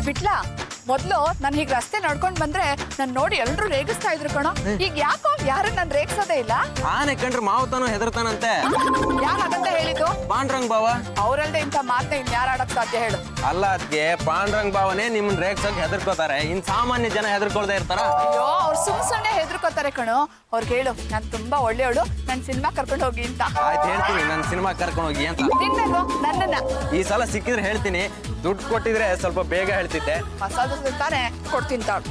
ಬಿಟ್ಲಾ ಮೊದ್ಲು ನಾನು ಹೀಗೆ ರಸ್ತೆ ನಡ್ಕೊಂಡ್ ಬಂದ್ರೆ ನನ್ ನೋಡಿ ಎಲ್ರು ರೇಗಿಸ್ತಾ ಇದ್ರು ಕಣೋ. ಈಗ ಯಾಕೋ ಯಾರು ನನ್ ರೇಗಿಸೋದೇ ಇಲ್ಲ. ಆನೆ ಕಂಡ್ರೆ ಮಾವತಾನು ಹೆದರ್ತಾನಂತೆ. ಯಾರು ಹಾಗಂತ ಹೇಳಿದ್ದು? ಪಾಂಡ್ರಂಗ್ ಬಾವ. ಅವ್ರಲ್ದೆ ಇಂಥ ಮಾತನ್ನ ಇನ್ ಯಾರು ಆಡಕ್ ಸಾಧ್ಯ ಹೇಳು? ಅಲ್ಲ ಅದ್ಕೆ ಪಾಂಡ್ರಂಗ್ ಬಾವನೇ ನಿಮ್ಮನ್ ರೇಗ್ಸಕ್ ಹೆದರ್ಕೋತಾರೆ. ಇನ್ ಸಾಮಾನ್ಯ ಜನ ಹೆದರ್ಕೊಳ್ದೆ ಇರ್ತಾರ? ಅಯ್ಯೋ ಅವ್ರು ಸುಮ್ನೆ ಹೆದರ್ಕೋತಾರೆ ಕಣೋ. ಅವ್ರಿಗೆ ಹೇಳು ನಾನ್ ತುಂಬಾ ಒಳ್ಳೆಯವಳು, ನನ್ ಸಿನಿಮಾ ಕರ್ಕೊಂಡು ಹೋಗಿ ಅಂತ. ಆಯ್ತು ಹೇಳ್ತೀನಿ, ನನ್ ಸಿನಿಮಾ ಕರ್ಕೊಂಡು ಹೋಗಿ ಅಂತ. ನಿನ್ನೇನು ನನ್ನನ್ನ ಈ ಸಲ ಸಿಕ್ಕಿದ್ರೆ ಹೇಳ್ತೀನಿ, ದುಡ್ಡು ಕೊಟ್ಟಿದ್ರೆ ಸ್ವಲ್ಪ ಬೇಗ ಹೇಳ್ತಿದ್ದೆ. ಮಸಾಲ ತಾನೆ ಕೊಡ್ತೀನಿ ತಾಳು.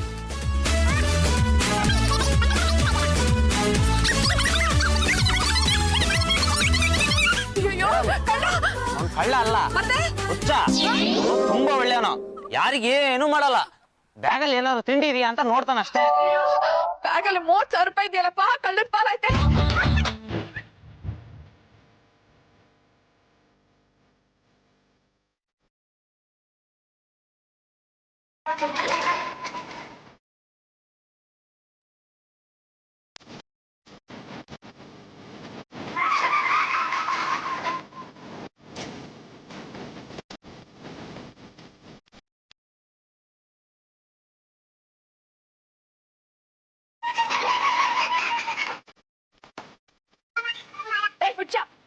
ಅವ್ನ್ ಕಳ್ಳ ಅಲ್ಲ, ಮತ್ತೆ ಹುಚ್ಚ. ತುಂಬಾ ಒಳ್ಳೆಯವನು, ಯಾರಿಗೆ ಏನು ಮಾಡಲ್ಲ. ಬ್ಯಾಗಲ್ಲಿ ಏನಾದ್ರು ತಿಂಡಿ ಇದೆಯಾ ಅಂತ ನೋಡ್ತಾನ ಅಷ್ಟೇ. ಬ್ಯಾಗಲ್ಲಿ 30,000 ರೂಪಾಯಿ ಇದೆಯಲ್ಲಪ್ಪ, ಕಳ್ಳದ ಪಾಲೈತೆ.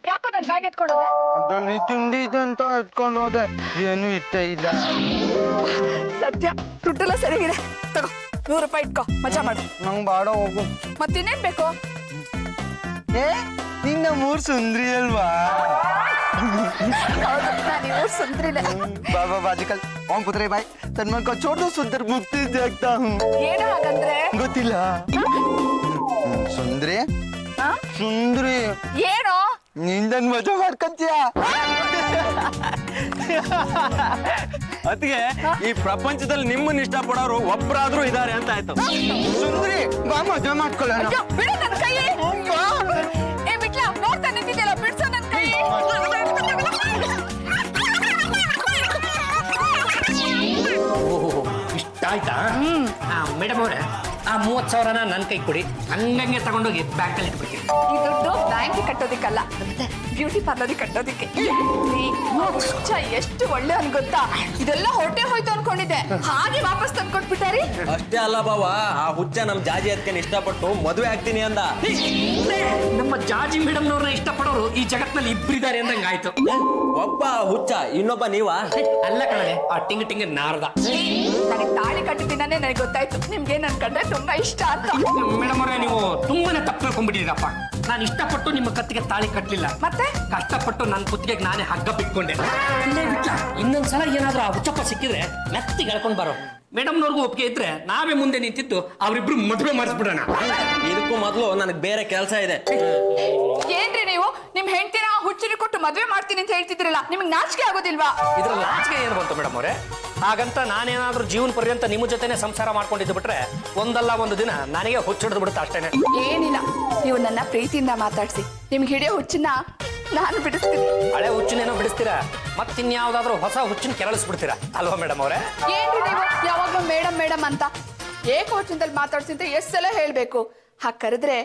ಯಾಕೋ ನನ್ ಬ್ಯಾಗ್ ಎತ್ಕೊಂಡು ಅದರಲ್ಲಿ ತಿಂಡಿ ಇದೆ ಅಂತ ಎತ್ಕೊಂಡು ಹೋದೆ, ಏನು ಇಷ್ಟ ಇಲ್ಲ. ಸತ್ಯ ದುಡ್ಡೆಲ್ಲ ಸರಿಗಿದೆ, ತಗೋ 100 ರೂಪಾಯಿ ಇಟ್ಕೋ, ಮಜಾ ಮಾಡು. ನಂಗೆ ಬಾಡ ಹೋಗು. ಮತ್ತಿನ್ನೇನ್ ಬೇಕು? ಏ ನಿನ್ನ ಮೂರ್ ಸುಂದ್ರಿ ಅಲ್ವಾ? ಹೌದು, ನಾನು ಈ ಊರ್ ಸುಂದ್ರಿನೇ. ಬಾಬಾ ಬಾಜಿಕಲ್ ಅವ್ನ್ ಪುತ್ರೆ ಬಾಯ್ ತನ್ ಮನ್ ಕೋ ಚೋಟು ಸುಂದರ್ ಮುಕ್ತಿ ಜಾಗ್ತಾ ಹೂಂ. ಏನು ಹಾಗಂದ್ರೆ ಗೊತ್ತಿಲ್ಲ. ಸುಂದ್ರಿ ಹಾ? ಸುಂದ್ರಿ ಏನೋ ನಿಂದನ್ ಮಜಾ ಮಾಡ್ಕೊಂತೀಯ. ಅದಕ್ಕೆ ಈ ಪ್ರಪಂಚದಲ್ಲಿ ನಿಮ್ಮನ್ನ ಇಷ್ಟಪಡೋರು ಒಬ್ರಾದ್ರೂ ಇದಾರೆ ಅಂತ ಆಯ್ತು. ಸುಂದ್ರಿ ಬಾ ಮಜಾ ಮಾಡ್ಕೊಳ್ಳೋಣ. ಅಯ್ಯೋ, ಬಿಡು ನನ್ನ ಕೈ. ಏ ಬಿಟ್ಲಾ, ನೋಡ್ತಾ ನಿಂತಿದ್ಯಲ್ಲ, ಬಿಡ್ಸೋ ನನ್ನ ಕೈ. ಇಷ್ಟ ಆಯ್ತಾ? ಮೇಡಮ್ ಅವ್ರೆ, ಆ 30,000 ನನ್ನ ಕೈ ಕೊಡಿ, ಹಂಗಂಗೆ ತಗೊಂಡೋಗಿ ಬ್ಯಾಂಕಲ್ಲಿ ಇಟ್ಬಿಡ್ತೀನಿ. ಈ ದುಡ್ಡು ಬ್ಯಾಂಕಿಗೆ ಕಟ್ಟೋದಿಕ್ಕಲ್ಲ, ಬ್ಯೂಟಿ ಪಾರ್ಲರಿಗೆ ಕಟ್ಟೋದಿಕ್ಕೆ. ಹುಚ್ಚ ಎಷ್ಟು ಒಳ್ಳೆಯವನ್ ಗೊತ್ತಾ? ಇದೆಲ್ಲ ಹೊಟ್ಟೆ ಹೋಯ್ತು ಅನ್ಕೊಂಡಿದ್ದೆ, ಹಾಗೆ ವಾಪಸ್ ತಂದ್ಕೊಟ್ಬಿಟ್ಟಾರಿ. ಅಷ್ಟೇ ಅಲ್ಲ ಬಾವ, ಆ ಹುಚ್ಚ ನಮ್ ಜಾಜಿ ಅದಕ್ಕೆ ಇಷ್ಟಪಟ್ಟು ಮದುವೆ ಆಗ್ತೀನಿ ಅಂದ. ನಮ್ಮ ಜಾಜಿ ಮೇಡಮ್ನವ್ರನ್ನ ಇಷ್ಟಪಡೋರು ಈ ಜಗತ್ನಲ್ಲಿ ಇಬ್ಬರಿದ್ದಾರೆ ಅಂದಂಗೆ ಆಯ್ತು. ಒಬ್ಬ ಹುಚ್ಚ, ಇನ್ನೊಬ್ಬ ನೀವಾ? ಅಲ್ಲ ಕಣೆ, ಆ ಟಿಂಗ್ ಟಿಂಗ್ ನಾರದ. ನನಗೆ ತಾಳಿ ಕಟ್ಟಿದ್ದೀನೇ ನನಗೆ ಗೊತ್ತಾಯ್ತು, ನಿಮ್ಗೆ ನನ್ ಕಂಡ್ರೆ ತುಂಬಾ ಇಷ್ಟ ಅಂತ. ಮೇಡಮ್ ಅವರೇ, ನೀವು ತುಂಬಾನೇ ತಪ್ಪು ತಿಳ್ಕೊಂಡ್ಬಿಟ್ಟಿದ್ದೀರಪ್ಪ. ನಾನು ಇಷ್ಟಪಟ್ಟು ನಿಮ್ಮ ಕತ್ತಿಗೆ ತಾಳಿ ಕಟ್ಟಲಿಲ್ಲ, ಮತ್ತೆ ಕಷ್ಟಪಟ್ಟು ನನ್ನ ಕುತ್ತಿಗೆಗೆ ನಾನೇ ಹಗ್ಗ ಬಿಟ್ಕೊಂಡೆ. ಅಲ್ಲೇ ಬಿಟ್ಟ, ಇನ್ನೊಂದ್ಸಲ ಏನಾದ್ರೂ ಆ ಹುಚ್ಚಪ್ಪ ಸಿಕ್ಕಿದ್ರೆ ಮೆತ್ತಿಗೆ ಎಳ್ಕೊಂಡ್ ಬರೋ. ಮೇಡಮ್ನವ್ರಿಗೂ ಒಪ್ಪಿಗೆ ಇದ್ರೆ ನಾವೇ ಮುಂದೆ ನಿಂತಿದ್ದು ಅವರಿಬ್ರು ಮದುವೆ ಮಾಡಿಸ್ಬಿಡೋಣ. ಇದಕ್ಕೂ ಮೊದಲು ನನಗೆ ಬೇರೆ ಕೆಲಸ ಇದೆ. ಏನ್ರಿ ನೀವು ನಿಮ್ ಹೆಂಡತಿನ ಹುಚ್ಚರಿ ಕೊಟ್ಟು ಮದ್ವೆ ಮಾಡ್ತೀನಿ ಅಂತ ಹೇಳ್ತಿದ್ರಲ್ಲ, ನಿಮ್ಗೆ ನಾಚಿಕೆ ಆಗೋದಿಲ್ವಾ? ಇದ್ರ ನಾಚಿಕೆ ಏನು ಬಂತು ಮೇಡಮ್ ಅವರೇ? ಹಾಗಂತ ನಾನೇನಾದ್ರೂ ಜೀವನ ಪರ್ಯಂತ ನಿಮ್ಮ ಜೊತೆನೆ ಸಂಸಾರ ಮಾಡ್ಕೊಂಡಿದ್ದು ಬಿಟ್ರೆ ಒಂದಲ್ಲ ಒಂದು ದಿನ ನನಗೆ ಹುಚ್ಚಿಡ್ದು ಬಿಡುತ್ತೆ ಅಷ್ಟೇನೆ. ಏನಿಲ್ಲ, ನೀವು ನನ್ನ ಪ್ರೀತಿಯಿಂದ ಮಾತಾಡ್ಸಿ, ನಿಮ್ಗೆ ಹಿಡಿಯೋ ಹುಚ್ಚನ್ನ ನಾನು ಬಿಡಿಸ್ತೀನಿ. ಹಳೆ ಹುಚ್ಚಿನೇನೋ ಬಿಡಿಸ್ತೀರಾ, ಮತ್ತಿನ್ಯಾವ್ದಾದ್ರೂ ಹೊಸ ಹುಚ್ಚಿನ ಕೆರಳಿಸ್ಬಿಡ್ತೀರಾ ಅಲ್ವಾ ಮೇಡಮ್ ಅವರೇ? ಏನ್ರಿ ನೀವು ಯಾವಾಗ್ಲೂ ಮೇಡಮ್ ಮೇಡಮ್ ಅಂತ ಏಕವಚನದಲ್ಲಿ ಮಾತಾಡ್ಸಿ ಅಂತ ಎಷ್ಟ್ ಸಲ ಹೇಳ್ಬೇಕು? ಹಾಗೆ ಕರೆದ್ರೆ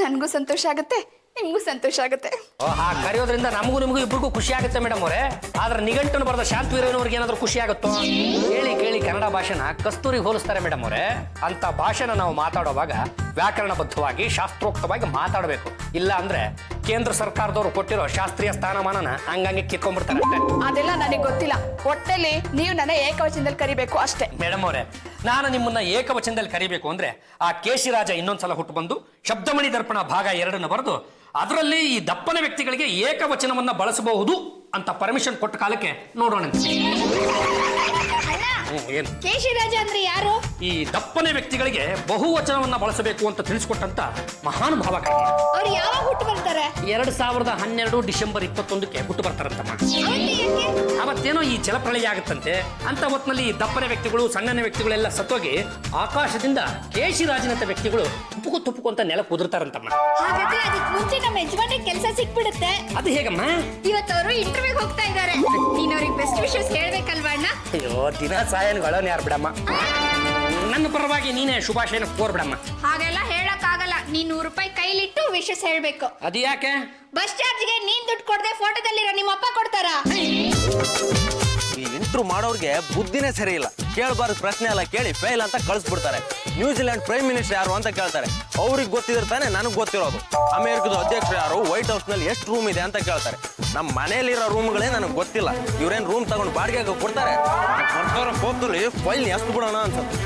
ನನ್ಗೂ ಸಂತೋಷ ಆಗುತ್ತೆ, ನಿಮ್ಗೂ ಸಂತೋಷ ಆಗುತ್ತೆ. ಹಾಗೆ ಕರೆಯೋದ್ರಿಂದ ನಮಗೂ ನಿಮಗೂ ಇಬ್ಬರಿಗೂ ಖುಷಿ ಆಗುತ್ತೆ ಮೇಡಮ್ ಅವರೇ. ಆದ್ರೆ ನಿಘಂಟನ್ನು ಬರೆದ ಶಾಂತವೀರನವ್ರಿಗೆ ಏನಾದ್ರೂ ಖುಷಿ ಆಗುತ್ತೋ? ಕೇಳಿ ಕೇಳಿ ಕನ್ನಡ ಭಾಷೆನ ಕಸ್ತೂರಿಗೆ ಹೋಲಿಸ್ತಾರೆ ಮೇಡಮ್ ಅವರೇ. ಅಂತ ಭಾಷೆನ ನಾವು ಮಾತಾಡುವಾಗ ವ್ಯಾಕರಣಬದ್ಧವಾಗಿ ಶಾಸ್ತ್ರೋಕ್ತವಾಗಿ ಮಾತಾಡಬೇಕು. ಇಲ್ಲ ಅಂದ್ರೆ ಕೇಂದ್ರ ಸರ್ಕಾರದವರು ಕೊಟ್ಟಿರೋ ಶಾಸ್ತ್ರೀಯ ಸ್ಥಾನಮಾನನ ಹಂಗಂಗೆ ಕಿತ್ಕೊಂಡ್ಬಿಡ್ತಾರೆ ಅಷ್ಟೇ. ಅದೆಲ್ಲ ನನಗೆ ಗೊತ್ತಿಲ್ಲ, ಒಟ್ಟಲ್ಲಿ ನೀವು ನನ್ನ ಏಕವಚನದಲ್ಲಿ ಕರಿಬೇಕು ಅಷ್ಟೇ. ಮೇಡಮ್ ಅವರೇ, ನಾನು ನಿಮ್ಮನ್ನ ಏಕವಚನದಲ್ಲಿ ಕರಿಬೇಕು ಅಂದ್ರೆ ಆ ಕೇಶಿರಾಜ ಇನ್ನೊಂದ್ಸಲ ಹುಟ್ಟು ಬಂದು ಶಬ್ದಮಣಿ ದರ್ಪಣ ಭಾಗ 2 ಬರೆದು ಅದರಲ್ಲಿ ಈ ದಪ್ಪನ ವ್ಯಕ್ತಿಗಳಿಗೆ ಏಕವಚನವನ್ನ ಬಳಸಬಹುದು ಅಂತ ಪರ್ಮಿಷನ್ ಕೊಟ್ಟ ಕಾಲಕ್ಕೆ ನೋಡೋಣ. ಏನು ಕೇಶಿರಾಜ ಅಂದ್ರೆ ಯಾರು? ಈ ದಪ್ಪನೆ ವ್ಯಕ್ತಿಗಳಿಗೆ ಬಹುವಚನವನ್ನ ಬಳಸಬೇಕು ಅಂತ ತಿಳಿಸ್ಕೊಟ್ಟಂತ ಮಹಾನುಭಾವ. ಅವ್ರು ಯಾವಾಗ ಹುಟ್ಟು ಬರ್ತಾರೆ? 2012 ಡಿಸೆಂಬರ್ 21ಕ್ಕೆ ಹುಟ್ಟು ಬರ್ತಾರಂತಮ್ಮ. ಅವತ್ತೇನೋ ಈ ಜಲಪ್ರಳಯ ಆಗುತ್ತಂತೆ. ಅಂತ ಹೊತ್ತಿನಲ್ಲಿ ಈ ದಪ್ಪನೆ ವ್ಯಕ್ತಿಗಳು ಸಣ್ಣನ ವ್ಯಕ್ತಿಗಳೆಲ್ಲ ಸತ್ತೋಗಿ ಆಕಾಶದಿಂದ ಕೇಶಿರಾಜನಂತ ವ್ಯಕ್ತಿಗಳು ತುಪ್ಪುಕು ಅಂತ ನೆಲ ಕುದುರ್ತಾರಂತಮ್ಮ. ಹಾಗಾದ್ರೆ ಅದಕ್ಕೆ ಮುಂಚೆ ನಮ್ಮ ಯಜಮಾನ್ರಿಗೆ ಕೆಲಸ ಸಿಕ್ಬಿಡುತ್ತೆ. ಅದು ಹೇಗಮ್ಮ? ಇವತ್ತು ಅವರು ಇಂಟರ್ವ್ಯೂಗೆ ಹೋಗ್ತಾ ಇದ್ದಾರೆ, ನೀನ್ ಅವ್ರಿಗೆ ಬೆಸ್ಟ್ ವಿಶಸ್ ಹೇಳ್ಬೇಕಲ್ವಾ ಅಣ್ಣ? ಅಯ್ಯೋ, ದಿನ ಸಾಯನ್ಗಳನ್ನ ಯಾರು ಬಿಡಮ್ಮ. ನನ್ನ ಪರವಾಗಿ ನೀನೇ ಶುಭಾಶಯನ ಕೋರ್ಬಿಡಮ್ಮ. ಹಾಗೆಲ್ಲ ಹೇಳಕ್ ಆಗಲ್ಲ, ನೀನ್ 100 ರೂಪಾಯಿ ಕೈಲಿಟ್ಟು ವಿಶಸ್ ಹೇಳ್ಬೇಕು. ಅದು ಯಾಕೆ? ಬಸ್ ಚಾರ್ಜ್ಗೆ ನೀನ್ ದುಡ್ಡು ಕೊಡದೆ ಫೋಟೋದಲ್ಲಿರೋ ನಿಮ್ಮ ಅಪ್ಪ ಕೊಡ್ತಾರಾ? ಈ ಇಂಟ್ರೂ ಮಾಡೋರ್ಗೆ ಬುದ್ಧಿನೇ ಸರಿ ಇಲ್ಲ. ಕೇಳಬಾರ್ದು ಪ್ರಶ್ನೆ ಎಲ್ಲ ಕೇಳಿ ಫೇಲ್ ಅಂತ ಕಳಿಸ್ಬಿಡ್ತಾರೆ. ನ್ಯೂಜಿಲೆಂಡ್ ಪ್ರೈಮ್ ಮಿನಿಸ್ಟರ್ ಯಾರು ಅಂತ ಕೇಳ್ತಾರೆ. ಅವ್ರಿಗೆ ಗೊತ್ತಿರ್ತಾನೆ ನನಗೆ ಗೊತ್ತಿರೋದು. ಅಮೆರಿಕದ ಅಧ್ಯಕ್ಷರು ಯಾರು, ವೈಟ್ ಹೌಸ್ ನಲ್ಲಿ ಎಷ್ಟು ರೂಮ್ ಇದೆ ಅಂತ ಕೇಳ್ತಾರೆ. ನಮ್ಮ ಮನೆಯಲ್ಲಿರೋ ರೂಮ್ಗಳೇ ನನಗೆ ಗೊತ್ತಿಲ್ಲ. ಇವ್ರೇನ್ ರೂಮ್ ತಗೊಂಡು ಬಾಡಿಗೆಗೆ ಕೊಡ್ತಾರೆ. ಹೋಗ್ತಲ್ಲಿ ಫೈಲ್ ಎಷ್ಟು ಬಿಡೋಣ ಅನ್ಸುತ್ತೆ.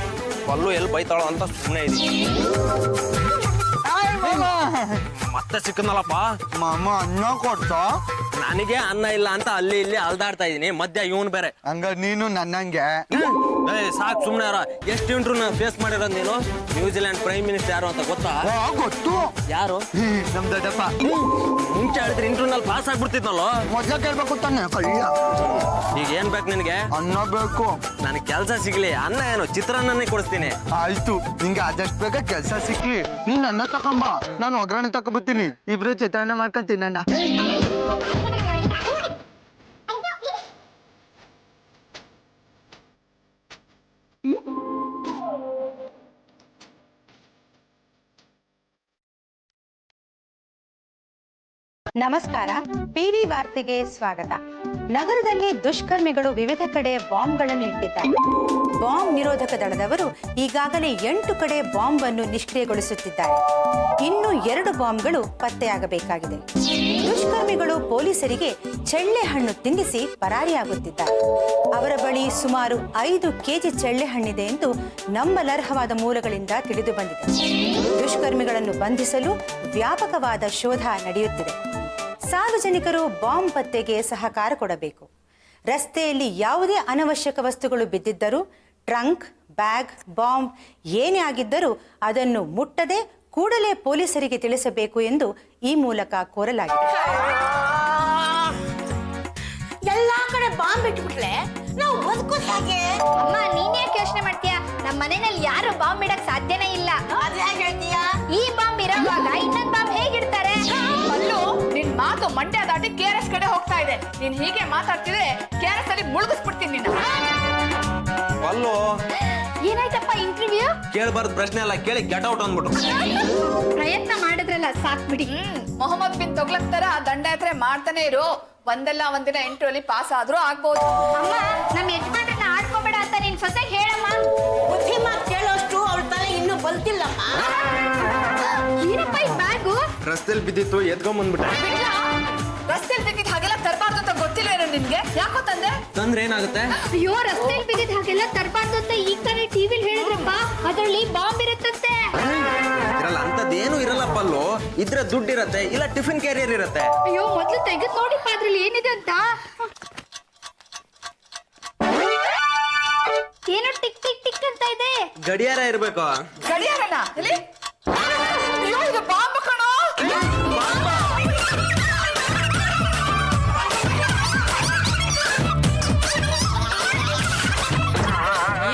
ಪಲ್ಲು ಎಲ್ಲಿ ಬೈತಾಳೋ ಅಂತ ಸುಮ್ಮನೆ ಇದೀನಿ. ಮತ್ತೆ ಸಿಕ್ಕನಲ್ಲಪ್ಪ. ಮಾಮ ಅನ್ನ ಕೊಡ್ತಾ? ನನಗೆ ಅನ್ನ ಇಲ್ಲ ಅಂತ ಅಲ್ಲಿ ಇಲ್ಲಿ ಅಲ್ದಾಡ್ತಾ ಇದೀನಿ. ಮಧ್ಯ ಇವನ್ ಬೇರೆ. ಹಂಗ ನೀನು ನನ್ನಂಗೆ ಸಾಕು ಸುಮ್ನೆ ಎಷ್ಟು ಇಂಟ್ರೂ ಫೇಸ್ ಮಾಡಿರೋದು ನೀನು. ನ್ಯೂಜಿಲೆಂಡ್ ಪ್ರೈಮ್ ಮಿನಿಸ್ಟರ್ ಯಾರು ಅಂತ ಗೊತ್ತಾ? ಗೊತ್ತು. ಯಾರು? ನಮ್ ದೊಡ್ಡಪ್ಪ. ಮುಂಚೆ ಹೇಳಿದ್ರೆ ಇಂಟ್ರೂನಲ್ಲಿ ಪಾಸ್ ಆಗ್ಬಿಡ್ತಿದ್ನಲ್ಲ. ಮೊದ್ಲ ಕೇಳ್ಬೇಕು ತಾನೆ ಕಳ್ಳ. ಈಗ ಏನ್ ಬೇಕು ನಿನಗೆ? ಅನ್ನ ಬೇಕು. ನನಗೆ ಕೆಲಸ ಸಿಗ್ಲಿ. ಅನ್ನ ಏನು, ಚಿತ್ರಾನ್ನನೇ ಕೊಡಿಸ್ತೀನಿ. ಆಯ್ತು, ನಿಂಗೆ ಆದಷ್ಟು ಬೇಗ ಕೆಲ್ಸ ಸಿಕ್ಲಿ. ನೀನ್ ಅನ್ನ ತಕೊಂಬ, ನಾನು ಒಗ್ಗರಣೆ ತಕೊಂಬತ್ತೀನಿ. ಇಬ್ರು ಚಿತ್ರಾನ್ನ ಮಾಡ್ಕೊಂತೀನಿ ಅಣ್ಣ. ನಮಸ್ಕಾರ, ಪಿವಿ ವಾರ್ತೆಗೆ ಸ್ವಾಗತ. ನಗರದಲ್ಲಿ ದುಷ್ಕರ್ಮಿಗಳು ವಿವಿಧ ಕಡೆ ಬಾಂಬ್ಗಳನ್ನು ಇಟ್ಟಿದ್ದಾರೆ. ಬಾಂಬ್ ನಿರೋಧಕ ದಳದವರು ಈಗಾಗಲೇ 8 ಕಡೆ ಬಾಂಬ್ ಅನ್ನು ನಿಷ್ಕ್ರಿಯಗೊಳಿಸುತ್ತಿದ್ದಾರೆ. ಇನ್ನು 2 ಬಾಂಬ್ಗಳು ಪತ್ತೆಯಾಗಬೇಕಾಗಿದೆ. ದುಷ್ಕರ್ಮಿಗಳು ಪೊಲೀಸರಿಗೆ ಚೆಳ್ಳೆ ಹಣ್ಣು ತಿನ್ನಿಸಿ ಪರಾರಿಯಾಗುತ್ತಿದ್ದಾರೆ. ಅವರ ಬಳಿ ಸುಮಾರು 5 ಕೆಜಿ ಚೆಳ್ಳೆ ಹಣ್ಣಿದೆ ಎಂದು ನಂಬಲರ್ಹವಾದ ಮೂಲಗಳಿಂದ ತಿಳಿದು ಬಂದಿದೆ. ದುಷ್ಕರ್ಮಿಗಳನ್ನು ಬಂಧಿಸಲು ವ್ಯಾಪಕವಾದ ಶೋಧ ನಡೆಯುತ್ತಿದೆ. ಸಾರ್ವಜನಿಕರು ಬಾಂಬ್ ಪತ್ತೆಗೆ ಸಹಕಾರ ಕೊಡಬೇಕು. ರಸ್ತೆಯಲ್ಲಿ ಯಾವುದೇ ಅನವಶ್ಯಕ ವಸ್ತುಗಳು ಬಿದ್ದಿದ್ದರೂ, ಟ್ರಂಕ್, ಬ್ಯಾಗ್, ಬಾಂಬ್ ಏನೇ ಆಗಿದ್ದರೂ ಅದನ್ನು ಮುಟ್ಟದೆ ಕೂಡಲೇ ಪೊಲೀಸರಿಗೆ ತಿಳಿಸಬೇಕು ಎಂದು ಈ ಮೂಲಕ ಕೋರಲಾಗಿದೆ. ಎಲ್ಲಾ ಕಡೆ ಬಾಂಬ್ ಇಟ್ಬಿಟ್ರೆ ನಾವು ಬದುಕೋದು ಹೇಗೆ? ಅಮ್ಮ ನೀನ್ ಯಾಕೆ ಯೋಚನೆ ಮಾಡ್ತೀಯಾ? ನಮ್ಮ ಮನೆಯಲ್ಲಿ ಯಾರು ಬಾಂಬ್ ಇಡಕ್ ಸಾಧ್ಯನೇ ಇಲ್ಲ. ಅದ್ ಹೇಗೆ ಹೇಳ್ತೀಯಾ? ಈ ಬಾಂಬ್ ಇರೋವಾಗ ಇನ್ನೊಂದ್ ಬಾಂಬ್ ಹೇಗಿಡ್ತಾರೆ? ಅಲ್ಲೂ ನಿನ್ ಮಾತು ಮಂಡ್ಯ ದಾಟಿ KRS ಕಡೆ ಹೋಗ್ತಾ ಇದೆ. ನೀನ್ ಹೀಗೆ ಮಾತಾಡ್ತಿದ್ರೆ KRS ಅಲ್ಲಿ ಮುಳುಗಿಸ್ಬಿಡ್ತೀನಿ ನಿನ್ನ. ಪಲ್ಲು ಏನಾಯ್ತಪ್ಪ ಇಂಟರ್ವ್ಯೂ? ಕೇಳಬಾರ್ದು ಪ್ರಶ್ನೆ ಎಲ್ಲ ಕೇಳಿ ಗೆಟ್ ಔಟ್ ಅಂದ್ಬಿಟ್ರು. ಪ್ರಯತ್ನ ಮಾಡಿದ್ರಲ್ಲ ಸಾಕ್ ಬಿಡಿ. ಮೊಹಮ್ಮದ್ ಬಿನ್ ತೊಗ್ಲಕ್ ತರ ದಂಡಯಾತ್ರೆ ಮಾಡ್ತಾನೆ ಇರು. ಒಂದಲ್ಲ ಒಂದಿನ ಇಂಟರ್ವ್ಯೂಲಿ ಪಾಸ್ ಆದ್ರೂ ಆಗ್ಬೋದು. ಅಮ್ಮ ನಮ್ ಯಜಮಾನ್ರನ್ನ ಆಡ್ಕೋಬೇಡ ಅಂತ ನೀನ್ ಸೊಸೆ ಹೇಳಮ್ಮ. ಬುದ್ಧಿ ಮಾತು ಕೇಳೋಷ್ಟು ಅವಳ ತಲೆ ಇನ್ನೂ ಬಲ್ತಿಲ್ಲಮ್ಮ. ಏನಪ್ಪ ಈ ಬ್ಯಾಗು? ರಸ್ತೆಯಲ್ಲಿ ಬಿದ್ದಿತ್ತು, ಎದ್ಕೊಂಡ್ಬಂದ್ಬಿಟ್ಟೆ. ರಸ್ತೆಯಲ್ಲಿ ಬಿದ್ದಿದ್ ಹಾಗೆಲ್ಲ ತರಬಾರ್ದು ಅಂತ ಗೊತ್ತಿಲ್ಲ ಏನೋ ನಿನ್ಗೆ? ಯಾಕೋ ತಂದೆ? ತಂದ್ರೆ ಏನಾಗುತ್ತೆ? ಅಯ್ಯೋ ರಸ್ತೆಯಲ್ಲಿ ಬಿದ್ದಿದ್ ಹಾಗೆಲ್ಲ ತರಬಾರ್ದು ಅಂತ ಈಗ ತಾನೇ ಟಿವಿಲಿ ಹೇಳಿದ್ರಪ್ಪ. ಅದ್ರಲ್ಲಿ ಬಾಂಬ್ ಇರುತ್ತಂತೆ. ಇರಲ್ಲ, ಅಂತದ್ದೇನು ಇರಲ್ಲ ಪಲ್ಲು. ಇದ್ರೆ ದುಡ್ಡಿರತ್ತೆ, ಇಲ್ಲ ಟಿಫಿನ್ ಕ್ಯಾರಿಯರ್ ಇರತ್ತೆ. ಅಯ್ಯೋ ಮೊದ್ಲು ತೆಗೆದು ನೋಡಿಪ್ಪ ಅದ್ರಲ್ಲಿ ಏನಿದೆ ಅಂತ. ಏನು ಟಿಕ್ ಟಿಕ್ ಟಿಕ್ ಅಂತ ಇದೆ. ಗಡಿಯಾರ ಇರ್ಬೇಕು. ಗಡಿಯಾರನ ಇಲ್ಲಿ? ಅಯ್ಯೋ ಇದು ಬಾಂಬ್ ಕಣೋ.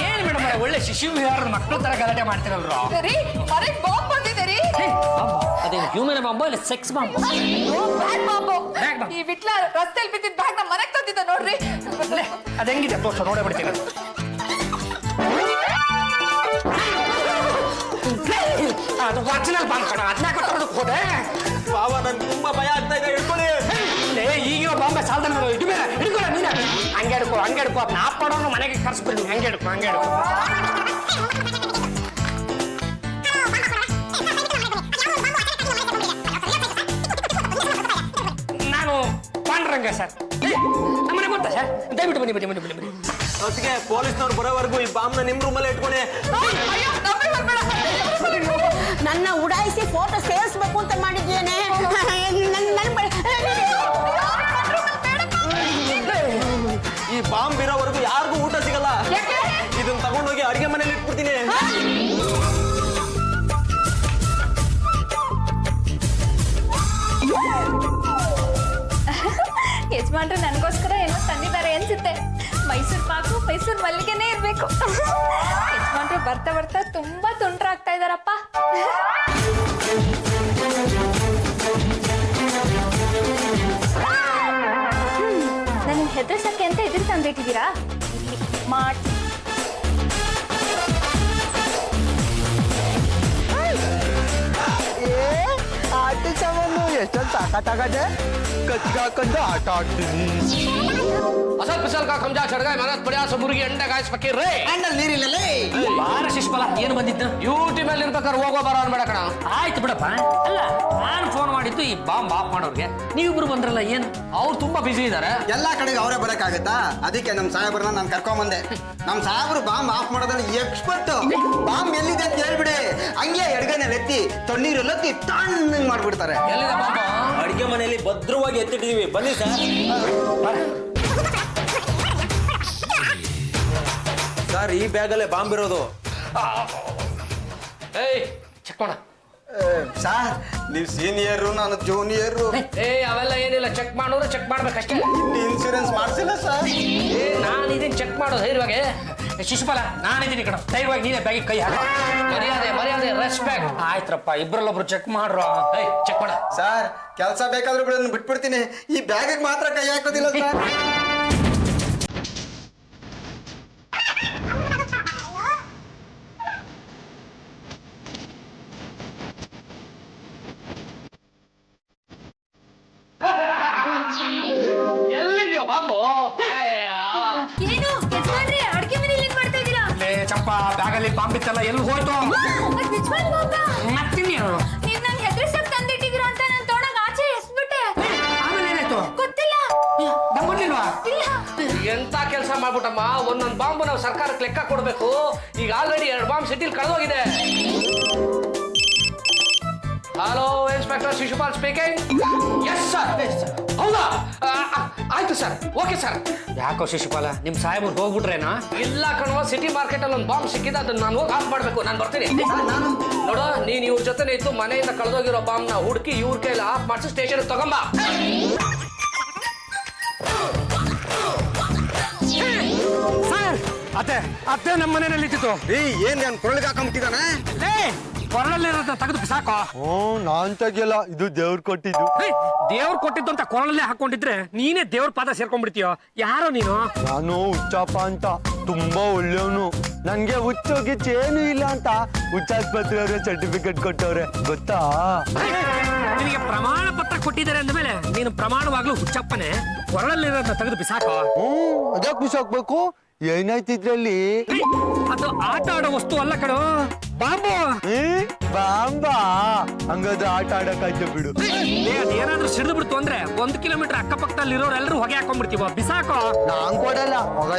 ಏನ್ ಮೇಡಮ್ ಒಳ್ಳೆ ಶಿಶು ವಿಹಾರದ ಮಕ್ಕಳು ತರ ಗಲಾಟೆ ಮಾಡ್ತಿರಲ್ರು. ರೀ ಮನೆಗ್ ಬಾಂಬ್ ಬಂದಿದೆ ರೀ. ಅದೇನು ಹ್ಯೂಮನ್ ಬಾಂಬ್ ಇಲ್ಲ sex bomb? Bag bomb. Bag bomb. ಈ ವಿಟ್ಲ ರಸ್ತೆಯಲ್ಲಿ ಬಿದ್ದಿದ್ ಬ್ಯಾಗ್ ನಮ್ಮ ಮನೆಗ್ ತಂದಿದ್ದ ನೋಡ್ರಿ. ಅದ ಹೆಂಗಿದೆ ತೋರ್ಸ ನೋಡೇ ಬಿಡ್ತೀನಿ. ಅದು ಒರಿಜಿನಲ್ ಬಾಂಬ್ ಕಣ, ಅದನ್ನ ಕೊಟ್ಟೋದಕ್ಕೆ ಹೋದೆ. ಬಾವ ನನ್ಗೆ ತುಂಬಾ ಭಯ ಆಗ್ತಾ ಇದೆ. ಹಿಡ್ಕೊಳ್ಳಿ. ಈಗಿರೋ ಬಾಂಬೆ ಸಾಲ್ದ ಹಿಡ್ಕೊಳ್ಳ ನೀನ. ಹಂಗೆ ಹಿಡ್ಕೊ ಅದನ್ನ ಆಫ್ ಮಾಡೋನು ಮನೆಗೆ ಕರ್ಸ್ಬಿಡಿ. ಹಂಗೆ ಹಿಡ್ಕೊ. ನಾನು ಪಾಂಡ್ರಂಗ ಸರ್, ನಮ್ಮನೆ ಗೊತ್ತಾ ಸರ್? ದಯವಿಟ್ಟು ಬನ್ನಿ. ಅದಕ್ಕೆ ಪೊಲೀಸ್ನವ್ರು ಬರೋವರೆಗೂ ಈ ಬಾಂಬ್ನ ನಿಮ್ ರೂಮಲ್ಲೇ ಇಟ್ಕೊಳ್ಳಿ. ಅಯ್ಯೋ ನಮಗೆ ಬರ್ಬೇಡ. ನನ್ನ ಉಡಾಯಿಸಿ ಫೋಟೋ ಸೇರಿಸ್ಬೇಕು ಅಂತ ಮಾಡಿದ್ದೇನೆ. ಈ ಬಾಂಬ್ ಇರೋವರೆಗೂ ಯಾರಿಗೂ ಊಟ ಸಿಗಲ್ಲ. ಇದನ್ನ ತಗೊಂಡೋಗಿ ಅಡಿಗೆ ಮನೇಲಿ ಇಟ್ಬಿಡ್ತೀನಿ. ಯಜಮಾನ್ರು ನನಗೋಸ್ಕರ ಏನೋ ತಂದಿದ್ದಾರೆ ಅನ್ಸುತ್ತೆ. ಮೈಸೂರು ಪಾಕು, ಮೈಸೂರು ಮಲ್ಲಿಗೆನೇ ಇರ್ಬೇಕು. ಯಜಮಾನ್ರು ಬರ್ತಾ ಬರ್ತಾ ತುಂಬಾ ತುಂಟ್ರಾಗ್ತಾ ಇದಾರಪ್ಪ. ನನ್ನ ಹೆದರ್ಸಕ್ಕೆ ಅಂತ ಎದುರು ತಂದಿಟ್ಟಿದ್ದೀರಾ? ಇಲ್ಲಿ ಮಾಡ್ತೀನಿ. ಆಟ ಸಾಮಾನು ಎಷ್ಟೊಂದು ತಾಕತ್ತಾಗದೆ ಕತ್ಗೆ ಹಾಕೊಂಡು ಆಟ ಆಡ್ತೀನಿ. फसल फिसल का खमजा चढ़ गए मेहनत बढ़िया सब मुर्गी अंडे गाइस फकीर रे ಅಂಡಲ್ ನೀರಿಲ್ಲಲೇ ಬಾರ ಶಿಷ್ಪಲ ಏನು ಬಂದಿದ್ದು ಡ್ಯೂಟಿ ಮೇಲೆ ಇರ್ಬೇಕಾದ್ರೆ ಹೋಗೋ ಬರೋ ಅನ್ಬೇಡ ಕಣ ಆಯ್ತು ಬಿಡಪ್ಪ ಅಲ್ಲ ನಾನು ಫೋನ್ ಮಾಡಿದ್ದು ಈ ಬಾಂಬ್ ಆಫ್ ಮಾಡೋರ್ಗೆ ನೀವಿಬ್ರು ಬಂದ್ರಲ್ಲ ಏನು ಅವ್ರು ತುಂಬಾ ಬಿಸಿ ಇದಾರೆ ಎಲ್ಲಾ ಕಡೆಗೆ ಅವರೇ ಬರಕ್ಕಾಗತ್ತಾ ಅದಕ್ಕೆ ನಮ್ ಸಾಹೇಬ್ರನ್ನ ನಾನು ಕರ್ಕೊಂಬಂದೆ ನಮ್ ಸಾಹೇಬ್ರು ಬಾಂಬ್ ಆಫ್ ಮಾಡೋದ್ರಲ್ಲಿ ಎಕ್ಸ್ಪರ್ಟ್ ಬಾಂಬ್ ಎಲ್ಲಿದೆ ಅಂತ ಹೇಳ್ಬಿಡಿ ಹಂಗೆ ಎಡ್ಗನಲ್ಲಿ ಎತ್ತಿ ತಣ್ಣೀರೆಲ್ಲ ತಣ್ಣಂಗ್ ಮಾಡ್ಬಿಡ್ತಾರೆ ಎಲ್ಲಿದೆ ಬಾಂಬ್ ಅಡಿಗೆ ಮನೆಯಲ್ಲಿ ಭದ್ರವಾಗಿ ಎತ್ತಿಟ್ಟಿದೀವಿ ಬನ್ನಿ ಸರ್ ಸರ್ ಈ ಬ್ಯಾಗಲ್ಲೇ ಬಾಂಬ್ ಇರೋದು ಏಯ್ ಚೆಕ್ ಮಾಡ ಸಾರ್ ನೀವು ಸೀನಿಯರು ನಾನು ಜೂನಿಯರು ಏ ಅವೆಲ್ಲ ಏನಿಲ್ಲ ಚೆಕ್ ಮಾಡೋದ್ರೆ ಚೆಕ್ ಮಾಡ್ಬೇಕಷ್ಟೇ ಇನ್ಸೂರೆನ್ಸ್ ಮಾಡಿಸಿಲ್ಲ ಸರ್ ಏ ನಾನು ಇದೀನಿ ಚೆಕ್ ಮಾಡೋದು ಧೈರ್ಯವಾಗಿ ಶಿಶುಪಾಲ ನಾನಿದ್ದೀನಿ ಕಣ ಧೈರ್ಯವಾಗಿ ನೀನೇ ಬ್ಯಾಗಿಗೆ ಕೈ ಹಾಕ ಮರ್ಯಾದೆ ಮರ್ಯಾದೆ ರೆಸ್ಪೆಕ್ಟ್ ಆಯ್ತ್ರಪ್ಪ ಇಬ್ರಲ್ಲೊಬ್ರು ಚೆಕ್ ಮಾಡ್ರು ಏಯ್ ಚೆಕ್ ಮಾಡ ಸರ್ ಕೆಲಸ ಬೇಕಾದ್ರೂ ಬಿಡೋದನ್ನ ಬಿಟ್ಬಿಡ್ತೀನಿ ಈ ಬ್ಯಾಗಿಗೆ ಮಾತ್ರ ಕೈ ಹಾಕೋದಿಲ್ಲ ಸರ್ ಎಲ್ಲಿದ್ಯೋ ಬಾಂಬು ಏನು ಯಜಮಾನ್ರೆ ಅಡ್ಗೆ ಮನೇಲಿ ಏನ್ ಮಾಡ್ತಾ ಇದೀರಾ? ಲೇ ಚಂಪ ಬ್ಯಾಗಲ್ಲಿ ಬಾಂಬ್ ಇತ್ತಲ್ಲ ಎಲ್ಲಿ ಹೋಯ್ತು ಅದ್ ನಿಜವಾಗ್ಲೂ ಬಾಂಬಾ? ಮತ್ತಿನ್ನೇನು ನೀವ್ ನಂಗೆ ಹೆದರ್ಸಕ್ ತಂದಿಟ್ಟಿದ್ದೀರಾ ಅಂತ ನಾನ್ ತೊಗೊಂಡೋಗ್ ಆಚೆ ಎಸ್ಬಿಟ್ಟೆ. ಆಮೇಲೆ ಏನಾಯ್ತು ಗೊತ್ತಿಲ್ಲ. ನಮ್ಮಲ್ಲಿಲ್ವಾ ಇಲ್ಲ. ಎಂತ ಕೆಲಸ ಮಾಡ್ಬಿಟ್ಟಮ್ಮ ಒಂದೊಂದು ಬಾಂಬ್ ನಾವು ಸರ್ಕಾರಕ್ಕೆ ಲೆಕ್ಕ ಕೊಡ್ಬೇಕು ಈಗ ಆಲ್ರೆಡಿ 2 ಬಾಂಬ್ ಸಿಟಿಲ್ ಕಳೆದೋಗಿದೆ hello inspector Shishupal speaking yes sir ಹೌದಾ ಆಯ್ತು ಸರ್ ಓಕೆ ಸರ್ ಯಾಕೋ ಶಿಶುಪಾಲ ನಿಮ್ ಸಾಹೇಬ್ರು ಹೋಗ್ಬಿಟ್ರೇನಾ ಇಲ್ಲ ಕಣವ ಸಿಟಿ ಮಾರ್ಕೆಟ್ ಅಲ್ಲಿ ಒಂದು ಬಾಂಬ್ ಸಿಕ್ಕಿದೆ ಅದನ್ನ ನಾನು ಹೋಗಿ ಆಫ್ ಮಾಡ್ಬೇಕು ನಾನು ಬರ್ತೀನಿ ನೋಡು ನೀನ್ ಇವ್ರ ಜೊತೆ ಇತ್ತು ಮನೆಯಿಂದ ಕಳೆದೋಗಿರೋ ಬಾಂಬ್ ನ ಹುಡುಕಿ ಇವ್ರ ಕೈಲಿ ಆಫ್ ಮಾಡಿಸಿ ಸ್ಟೇಷನ್ ತಗೊಂಬ ಸರ್ ಅತ್ತೆ ಅತ್ತೆ ನಮ್ಮ ಮನೆಯಲ್ಲಿ ಇಟ್ಟಿತ್ತು ಏನ್ ನಾನು ಕೊರಳಿಗೆ ಹಾಕೊಂಡ್ಬಿಟ್ಟಿದ್ದಾನೆ ಕೊರಳಲ್ಲಿರೋದನ್ನ ತೆಗೆದು ಬಿಸಾಕೋ ನಾನ್ ತೆಗಿಯಲ್ಲ ಇದು ದೇವ್ರು ಕೊಟ್ಟಿದ್ದು ದೇವ್ರು ಕೊಟ್ಟಿದ್ದು ಅಂತ ಕೊರಳಲ್ಲೇ ಹಾಕೊಂಡಿದ್ರೆ ನೀನೇ ದೇವ್ರ ಪಾದ ಸೇರ್ಕೊಂಡ್ಬಿಡ್ತೀಯೋ ಯಾರೋ ನೀನು ನಾನು ಹುಚ್ಚಪ್ಪ ಅಂತ ತುಂಬಾ ಒಳ್ಳೆಯವನು ನನ್ಗೆ ಹುಚ್ಚೋಗಿಚ್ಚ ಏನು ಇಲ್ಲ ಅಂತ ಹುಚ್ಚಾಸ್ಪತ್ರೆ ಅವ್ರೆ ಸರ್ಟಿಫಿಕೇಟ್ ಕೊಟ್ಟವ್ರೆ ಗೊತ್ತಾ ನಿನಗೆ ಪ್ರಮಾಣ ಪತ್ರ ಕೊಟ್ಟಿದ್ದಾರೆ ಅಂದಮೇಲೆ ನೀನು ಪ್ರಮಾಣವಾಗ್ಲೂ ಹುಚ್ಚಪ್ಪನೆ ಕೊರಳಲ್ಲಿರೋದನ್ನ ತೆಗೆದು ಬಿಸಾಕೋ ಅದಕ್ಕೆ ಬಿಸಾಕ್ಬೇಕು ಏನಾಯ್ತಿದ್ರಲ್ಲಿ ಅದು ಆಟ ಆಡೋ ವಸ್ತು ಅಲ್ಲ ಕಣೋ ಬಾಂಬು ಬಾಂಬಾ ಹಂಗಾದ್ರೆ ಆಟ ಆಡಕ್ಕಾಯ್ತು ಬಿಡು ಅದೇನಾದ್ರೂ ಸಿಡಿದು ಬಿಡ್ತು ಅಂದ್ರೆ 1 ಕಿಲೋಮೀಟರ್ ಅಕ್ಕಪಕ್ಕದಲ್ಲಿ ಇರೋರೆಲ್ಲರೂ ಹೊಗೆ ಹಾಕೊಂಡ್ಬಿಡ್ತೀವ ಬಿಸಾಕೋ ನಾನ್ ಕೊಡಲ್ಲ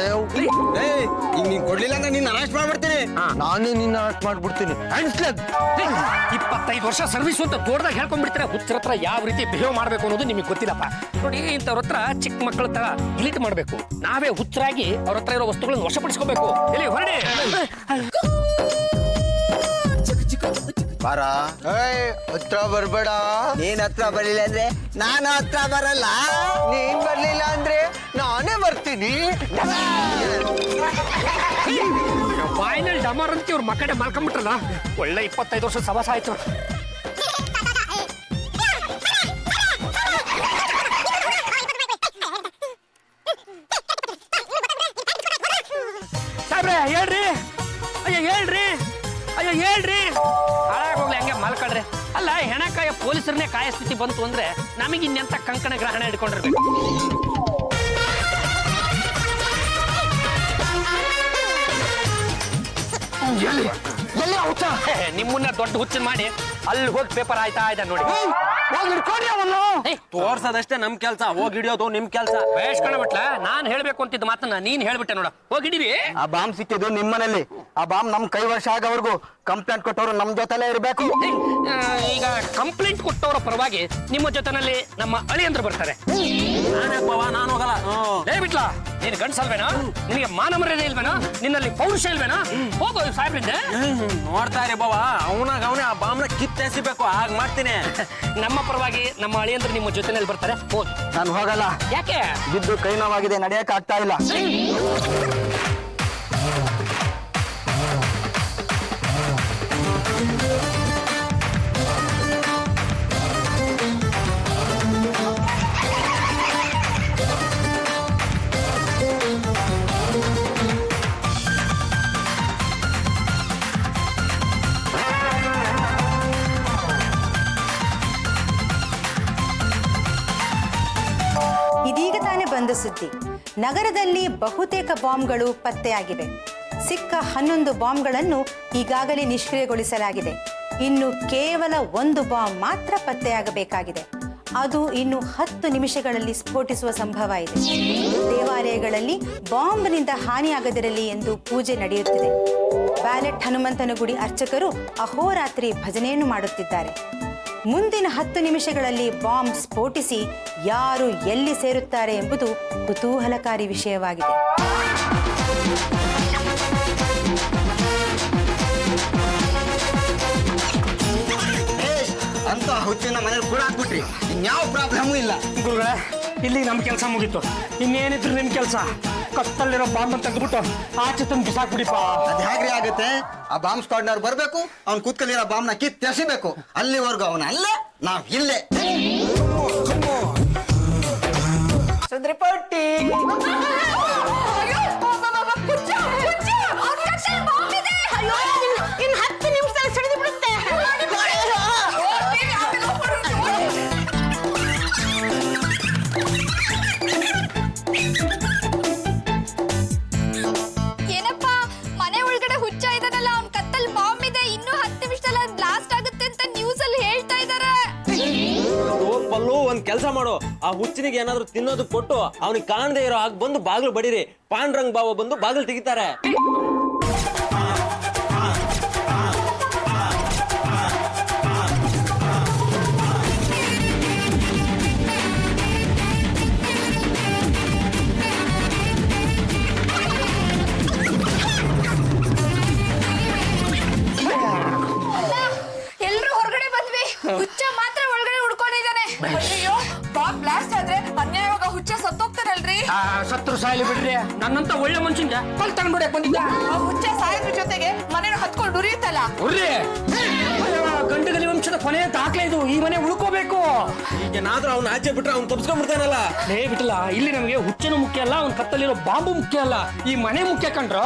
ಈಗ ನೀನ್ ಕೊಡ್ಲಿಲ್ಲ ಅಂದ್ರೆ ನೀನ್ ಅರೆಸ್ಟ್ ಮಾಡ್ಬಿಡ್ತೀನಿ ನಾನೇ ನಿನ್ನ ಅರೆಸ್ಟ್ ಮಾಡ್ಬಿಡ್ತೀನಿ 25 ವರ್ಷ ಸರ್ವಿಸ್ ಅಂತ ದೊಡ್ಡದಾಗ ಹೇಳ್ಕೊಂಡ್ಬಿಡ್ತಾರೆ ಹುಚ್ಚರ ಹತ್ರ ಯಾವ ರೀತಿ ಬಿಹೇವ್ ಮಾಡ್ಬೇಕು ಅನ್ನೋದು ನಿಮಗೆ ಗೊತ್ತಿಲ್ಲಪ್ಪ ನೋಡಿ ಇಂಥವ್ರ ಹತ್ರ ಚಿಕ್ಕ ಮಕ್ಕಳ ತರ ಡಿಲೀಟ್ ಮಾಡ್ಬೇಕು ನಾವೇ ಹುಚ್ಚರಾಗಿ ಅವ್ರ ಹತ್ರ ಇರೋ ವಸ್ತುಗಳನ್ನು ವಶಪಡಿಸ್ಕೋಬೇಕು ಎಲ್ಲಿ ಹೊರಡಿ ಬಾರ ಹತ್ರ ಬರ್ಬೇಡ ನೀನ್ ಹತ್ರ ಬರ್ಲಿಲ್ಲ ಅಂದ್ರೆ ನಾನು ಹತ್ರ ಬರಲ್ಲ ನೀನ್ ಬರ್ಲಿಲ್ಲ ಅಂದ್ರೆ ನಾನೇ ಬರ್ತೀನಿ ಫೈನಲ್ ಡಮರ್ ಅಂತ ಇವ್ರ ಮಕ್ಕಡೆ ಮಲ್ಕೊಂಡ್ಬಿಟ್ರಲ್ಲ ಒಳ್ಳೆ 25 ವರ್ಷ ಸವಾಸ ಆಯ್ತು ಸಾಬ್ರೆ ಹೇಳ್ರಿ ಅಯ್ಯೋ ಹೇಳ್ರಿ ಅಯ್ಯೋ ಹೇಳ್ರಿ ಹಾಳಾಗೋಗ್ಲಿ ಹಂಗೆ ಮಲ್ಕೊಳ್ರಿ ಅಲ್ಲ ಹೆಣಕಾಯ ಪೊಲೀಸರನ್ನೇ ಕಾಯ ಸ್ಥಿತಿ ಬಂತು ಅಂದ್ರೆ ನಮಗೆ ಇನ್ನೆಂತ ಕಂಕಣ ಗ್ರಹಣ ಹಿಡ್ಕೊಂಡಿರ್ಬೇಕು ನಿಮ್ಮನ್ನ ದೊಡ್ಡ ಹುಚ್ಚನ್ ಮಾಡಿ ಅಲ್ಲಿ ಹೋಗಿ ಪೇಪರ್ ಆಯ್ತಾ ಇದೆ ನೋಡಿ ತೋರ್ಸೋದಷ್ಟೇ ನಮ್ ಕೆಲ್ಸ ಹೋಗಿ ಹಿಡಿಯೋದು ನಿಮ್ ಕೆಲ್ಸ ಬೇಷ್ ಕಣಬಿಟ್ಲ ನಾನ್ ಹೇಳ್ಬೇಕು ಅಂತಿದ್ದ ಮಾತನ್ನ ನೀನ್ ಹೇಳ್ಬಿಟ್ಟೆ ನೋಡ ಹೋಗಿಡಿವಿ ಆ ಬಾಂಬ್ ಸಿಕ್ಕಿದ್ದು ನಿಮ್ ಮನೇಲಿ ಆ ಬಾಂಬ್ ನಮ್ ಕೈ ವರ್ಷ ಆಗವರೆಗೂ ಕಂಪ್ಲೇಂಟ್ ಕೊಟ್ಟವ್ರು ನಮ್ ಜೊತೆಲೇ ಇರ್ಬೇಕು ಈಗ ಕಂಪ್ಲೇಂಟ್ ಕೊಟ್ಟವರ ಪರವಾಗಿ ನಿಮ್ಮ ಜೊತೆನಲ್ಲಿ ನಮ್ಮ ಅಳಿಯಂದ್ರು ಬರ್ತಾರೆ ನಾನು ಹೋಗಲ್ಲ ಬಿಟ್ಲಾ ನೀನ್ ಗಂಡ್ಸಲ್ವೇನಾ ನಿನಗೆ ಮಾನ ಮರ್ಯಾದೆ ಇಲ್ವೇನಾ ನಿನ್ನಲ್ಲಿ ಪೌರುಷ ಇಲ್ವೇನಾ ಹೋಗೋ ಸಾಹೇಬ್ರಿಂದ ನೋಡ್ತಾ ಇರಿ ಬಾವ ಅವನೇ ಆ ಬಾಂಬ್ನ ಕಿತ್ತೆಸಿಬೇಕು ಹಾಗೆ ಮಾಡ್ತೀನಿ ನಮ್ಮ ಪರವಾಗಿ ನಮ್ಮ ಅಳಿಯಂದ್ರು ನಿಮ್ಮ ಜೊತೆನಲ್ಲಿ ಬರ್ತಾರೆ ಹೋಗಿ ನಾನು ಹೋಗಲ್ಲ ಯಾಕೆ ಬಿದ್ದು ಕೈ ನೋವಾಗಿದೆ ನಡೆಯಕ್ ಆಗ್ತಾ ಇಲ್ಲ ಇದೀಗ ತಾನೇ ಬಂದ ಸುದ್ದಿ ನಗರದಲ್ಲಿ ಬಹುತೇಕ ಬಾಂಬ್ಗಳು ಪತ್ತೆಯಾಗಿವೆ. ಸಿಕ್ಕ 11 ಬಾಂಬ್ಗಳನ್ನು ಈಗಾಗಲೇ ನಿಷ್ಕ್ರಿಯಗೊಳಿಸಲಾಗಿದೆ. ಇನ್ನು ಕೇವಲ 1 ಬಾಂಬ್ ಮಾತ್ರ ಪತ್ತೆಯಾಗಬೇಕಾಗಿದೆ. ಅದು ಇನ್ನು 10 ನಿಮಿಷಗಳಲ್ಲಿ ಸ್ಫೋಟಿಸುವ ಸಂಭವ ಇದೆ. ದೇವಾಲಯಗಳಲ್ಲಿ ಬಾಂಬ್ನಿಂದ ಹಾನಿಯಾಗದಿರಲಿ ಎಂದು ಪೂಜೆ ನಡೆಯುತ್ತಿದೆ. ಬ್ಯಾಲೆಟ್ ಹನುಮಂತನ ಗುಡಿ ಅರ್ಚಕರು ಅಹೋರಾತ್ರಿ ಭಜನೆಯನ್ನು ಮಾಡುತ್ತಿದ್ದಾರೆ. ಮುಂದಿನ 10 ನಿಮಿಷಗಳಲ್ಲಿ ಬಾಂಬ್ ಸ್ಫೋಟಿಸಿ ಯಾರು ಎಲ್ಲಿ ಸೇರುತ್ತಾರೆ ಎಂಬುದು ಕುತೂಹಲಕಾರಿ ವಿಷಯವಾಗಿದೆ. ಅಂತ ಹುಚ್ಚಿನ ಮನೇಲಿ ಕೂಡ ಹಾಕ್ಬಿಟ್ರಿ, ಇನ್ಯಾವ ಪ್ರಾಬ್ಲಮೂ ಇಲ್ಲ. ಗುರುಗಳೇ, ಇಲ್ಲಿ ನಮ್ಮ ಕೆಲಸ ಮುಗೀತು. ಇನ್ನೇನಿದ್ರು ನಿಮ್ಮ ಕೆಲಸ. ಕತ್ತಲ್ಲಿರೋ ಬಾಂಬ್ ತೆಗೆದ್ಬಿಟ್ಟು ಆಚೆ ತಂದು ಬಿಸಾಕ್ಬಿಡಿಪ್ಪ. ಅದ್ ಹೇಗ್ರಿ ಆಗುತ್ತೆ? ಆ ಬಾಂಬ್ ಸ್ಕ್ವಾಡ್ನವ್ರು ಬರ್ಬೇಕು, ಅವ್ನು ಕೂತ್ಕೊಂಡಿರೋ ಬಾಂಬ್ನ ಕಿತ್ತೆಸಿಬೇಕು. ಅಲ್ಲಿವರೆಗೂ ಅವನ ಅಲ್ಲೇ, ನಾವ್ ಇಲ್ಲೇ. ಸುಂದ್ರಪಟ್ಟಿ ಇನ್ನು 10 ನಿಮಿಷದಲ್ಲಿ ಸಿಡಿದು ಬಿಡುತ್ತೆ. ಏನಪ್ಪ, ಮನೆ ಒಳಗಡೆ ಹುಚ್ಚ ಇದಾನಲ್ಲ, ಅವ್ನ್ ಕತ್ತಲ್ ಬಾಂಬ್ ಇದೆ, ಇನ್ನೂ 10 ನಿಮಿಷದಲ್ಲಿ ಬ್ಲಾಸ್ಟ್ ಆಗುತ್ತೆ ಅಂತ ನ್ಯೂಸ್ ಅಲ್ಲಿ ಹೇಳ್ತಾ ಇದಾರೆ. ಪಲ್ಲು ಒಂದ್ ಕೆಲಸ ಮಾಡು, ಆ ಹುಚ್ಚನಿಗೆ ಏನಾದ್ರು ತಿನ್ನೋದು ಕೊಟ್ಟು ಅವನಿಗೆ ಕಾಣದೇ ಇರೋ ಹಾಗೆ ಬಂದು ಬಾಗಿಲು ಬಡೀರಿ. ಪಾಂಡ್ರಂಗ್ ಬಾವ ಬಂದು ಬಾಗಿಲು ತೆಗಿತಾರೆ. ಎಲ್ರು ಹೊರಗಡೆ ಬಂದ್ವಿ, ಹುಚ್ಚ ಮಾತ್ರ ಒಳಗಡೆ ಉಳ್ಕೊಂಡಿದ್ದಾನೆ. ಅಯ್ಯೋ, ಬಾಂಬ್ ಬ್ಲಾಸ್ಟ್ ಆದ್ರೆ ಅನ್ಯಾಯವಾಗ ಹುಚ್ಚ ಸತ್ತೋಗ್ತಾರಲ್ರಿ. ಸತ್ರು ಸಾಯಲಿ ಬಿಡ್ರಿ, ನನ್ನಂತ ಒಳ್ಳೆ ಮನುಷ್ಯಂಗೆ ಕಲ್ ತಗೊಂಡ್ಬಿಡಕ್ ಬಂದಿದ್ದ. ಆ ಹುಚ್ಚ ಸಾಯೋದ್ರ ಜೊತೆಗೆ ಮನೇನ ಹತ್ಕೊಂಡು ಉರಿಯುತ್ತಲ್ಲ. ಉರ್ರಿ, ಗಂಡಗಲಿ ವಂಶದ ಕೊನೆಯ ದಾಖಲೆ ಇದು. ಈ ಮನೆ ಉಳ್ಕೋಬೇಕು. ಈಗೇನಾದ್ರೂ ಅವ್ನ ಆಚೆ ಬಿಟ್ರೆ ಅವ್ನು ತಪ್ಸ್ಕೊಂಡ್ಬಿಡ್ತಾನಲ್ಲ. ಲೇ ಬಿಟ್ಟಲ್ಲ, ಇಲ್ಲಿ ನಮಗೆ ಹುಚ್ಚನು ಮುಖ್ಯ ಅಲ್ಲ, ಅವ್ನ ಕತ್ತಲ್ಲಿರೋ ಬಾಂಬು ಮುಖ್ಯ ಅಲ್ಲ, ಈ ಮನೆ ಮುಖ್ಯ ಕಂಡ್ರ.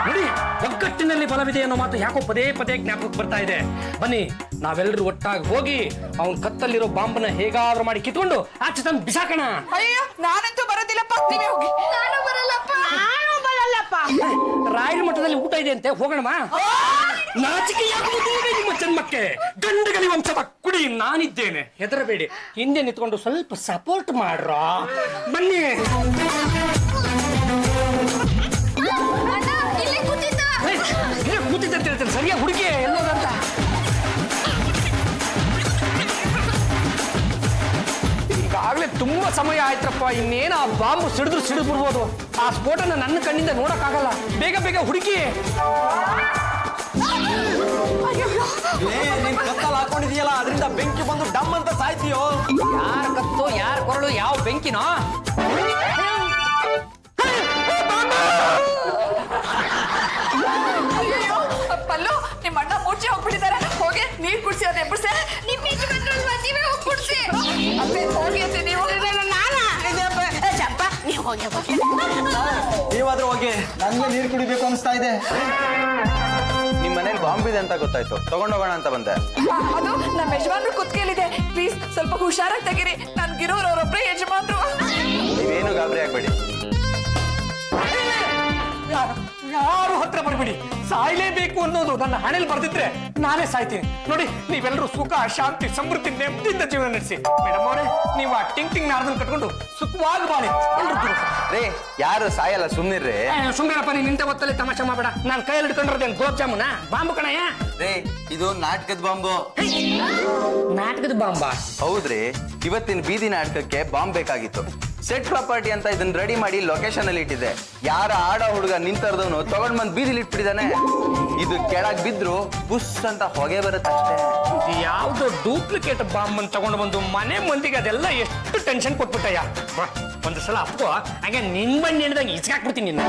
ನೋಡಿ, ಒಗ್ಗಟ್ಟಿನಲ್ಲಿ ಬಲವಿದೆ ಅನ್ನೋ ಮಾತು ಯಾಕೋ ಪದೇ ಪದೇ ಜ್ಞಾಪಕಕ್ಕೆ ಬರ್ತಾ ಇದೆ. ಬನ್ನಿ, ನಾವೆಲ್ಲರೂ ಒಟ್ಟಾಗಿ ಹೋಗಿ ಅವ್ನ ಕತ್ತಲ್ಲಿರೋ ಬಾಂಬನ್ನ ಹೇಗಾದ್ರೂ ಮಾಡಿ ಕಿತ್ಕೊಂಡು ಆಚೆ ತಂದು ಬಿಸಾಕೋಣ. ಅಯ್ಯೋ, ನಾನಂತೂ ಬರೋದಿಲ್ಲಪ್ಪ, ನೀವೇ ಹೋಗಿ. ನಾನು ಬರಲ್ಲಪ್ಪ. ನಾನು ಬರಲ್ಲಪ್ಪ. ರಾಯರ ಮಠದಲ್ಲಿ ಊಟ ಇದೆ ಅಂತೆ, ಹೋಗೋಣವಾ? ನಾಚಿಕೆ ಯಾಕೆ ನಿಮ್ಮ ಜನ್ಮಕ್ಕೆ? ಗಂಡಗಲಿ ವಂಶದ ಕುಡಿ ನಾನಿದ್ದೇನೆ, ಹೆದರಬೇಡಿ. ಹಿಂದೆ ನಿಂತ್ಕೊಂಡು ಸ್ವಲ್ಪ ಸಪೋರ್ಟ್ ಮಾಡ್ರ. ಬನ್ನಿ. ಕೂತಿದ್ದ ಹೇಳ್ತೇನೆ, ಸರಿಯಾಗಿ ಹುಡುಗಿ ಎಲ್ಲೋದಂತ. ಈಗಾಗಲೇ ತುಂಬಾ ಸಮಯ ಆಯ್ತಪ್ಪ. ಇನ್ನೇನು ಆ ಬಾಂಬು ಸಿಡಿದು ಬಿಡ್ಬೋದು. ಆ ಸ್ಫೋಟನ ನನ್ನ ಕಣ್ಣಿಂದ ನೋಡಕ್ಕಾಗಲ್ಲ. ಬೇಗ ಬೇಗ ಹುಡುಕಿ. ನಿನ್ ಕತ್ತಲ್ಲಿ ಹಾಕೊಂಡಿದೀಯಲ್ಲ, ಅದರಿಂದ ಬೆಂಕಿ ಬಂದು ಡಮ್ ಅಂತ ಸಾಯ್ತೀಯೋ. ಯಾರ ಕತ್ತು, ಯಾರ ಕೊರಳು, ಯಾವ ಬೆಂಕಿನೋ? ಅಯ್ಯೋ, ಪಲ್ಲು, ನಿಮ್ಮ ಅಣ್ಣ ಮೂರ್ಛೆ ಹೋಗ್ಬಿಟ್ಟಿದ್ದಾರೆ. ಹೋಗಿ ನೀರ್ ಕುಡ್ಸಿ, ಅದೇ ಎಬ್ಬರ್ಸೆ. ನಿಮ್ ಯಜಮಾನ್ರಲ್ವಾ, ನೀವೇ ಹೋಗಿ ಕುಡ್ಸಿ. ಅಪ್ಪೆ, ಹೋಗಿ ಅಂತ ನೀವು. ಚಂಪ, ನೀವು ಹೋಗಿ ಹೋಗಿ. ನೀವಾದ್ರೂ ಹೋಗಿ. ನನ್ಗೆ ನೀರು ಕುಡಿಬೇಕು ಅನಿಸ್ತಾ ಇದೆ. ನಿಮ್ ಮನೇಲಿ ಬಾಂಬ್ ಇದೆ ಅಂತ ಗೊತ್ತಾಯ್ತು, ತಗೊಂಡೋಗೋಣ ಅಂತ ಬಂದೆ. ಅದು ನಮ್ಮ ಯಜಮಾನ್ರು ಕುತ್ಕೇಲಿದೆ. ಪ್ಲೀಸ್ ಸ್ವಲ್ಪ ಹುಷಾರಾಗಿ ತೆಗೀರಿ. ನನ್ಗಿರೋರು ಅವರೊಬ್ಬರೇ ಯಜಮಾನ್ರು. ನೀವೇನು ಗಾಬರಿ ಆಗ್ಬೇಡಿ. ಯಾರು ಹತ್ರ ಬರ್ಬಿಡಿ. ಸಾಯ್ಲೇಬೇಕು ಅನ್ನೋದು ನನ್ನ ಹಣೆಯಲ್ಲಿ ಬರ್ದಿದ್ರೆ ನಾನೇ ಸಾಯ್ತೀನಿ. ನೋಡಿ, ನೀವೆಲ್ಲರೂ ಸುಖ, ಶಾಂತಿ, ಸಮೃದ್ಧಿ, ನೆಮ್ಮದಿಯಿಂದ ಜೀವನ ನಡೆಸಿ. ಮೇಡಮ್ ಅವರೇ, ನೀವು ಆ ಟಿಂಗ್ ನಾರ್ದನ್ ಕಟ್ಕೊಂಡು ಸುಖವಾಗಿ ಬಾಳಿ. ರೇ, ಯಾರು ಸಾಯಲ್ಲ, ಸುಮ್ನಿರ್ರಿ. ಸುಂದರಪ್ಪ, ನೀನ್ ನಿಂತ ಹೊತ್ತಲ್ಲಿ ತಮಾಷೆ ಮಾಡಬೇಡ. ನಾನು ಕೈಯಲ್ಲಿ ಹಿಡ್ಕೊಂಡಿರೋದೇನು ಗುಲಾಬ್ ಜಾಮೂನ? ಬಾಂಬು ಕಣಯ್ಯ. ರೇ, ಇದು ನಾಟಕದ ಬಾಂಬು. ನಾಟಕದ ಬಾಂಬಾ? ಹೌದ್ರಿ, ಇವತ್ತಿನ ಬೀದಿ ನಾಟಕಕ್ಕೆ ಬಾಂಬ್ ಬೇಕಾಗಿತ್ತು. ಸೆಟ್ ಪ್ರಾಪರ್ಟಿ ಅಂತ ಇದನ್ನ ರೆಡಿ ಮಾಡಿ ಲೊಕೇಶನ್ ಅಲ್ಲಿ ಇಟ್ಟಿದೆ. ಯಾರ ಆಡ ಹುಡುಗ ನಿಂತರ್ದವನು ತಗೊಂಡ್ ಬಂದ್ ಬೀದಿಲಿ ಇಟ್ಬಿಟ್ಟಿದ್ದಾನೆ. ಇದು ಕೆಳಗ್ ಬಿದ್ರು ಬುಸ್ ಅಂತ ಹೊಗೆ ಬರುತ್ತೆ ಅಷ್ಟೇ. ಇದು ಯಾವ್ದೋ ಡೂಪ್ಲಿಕೇಟ್ ಬಾಂಬ್ ಅಂತ ತಗೊಂಡು ಬಂದು ಮನೆ ಮಂದಿಗೆ ಅದೆಲ್ಲ ಎಷ್ಟು ಟೆನ್ಷನ್ ಕೊಟ್ಬಿಟ್ಟಯ್ಯ. ಒಂದು ಸಲ ಅಪ್ಪು ಹಂಗೆ ನಿನ್ ಬಣ್ಣಿ ಹಿಡ್ದಂಗೆ ಇಸ್ಕಾಕ್ಬಿಡ್ತೀನಿ ನಿನ್ನ.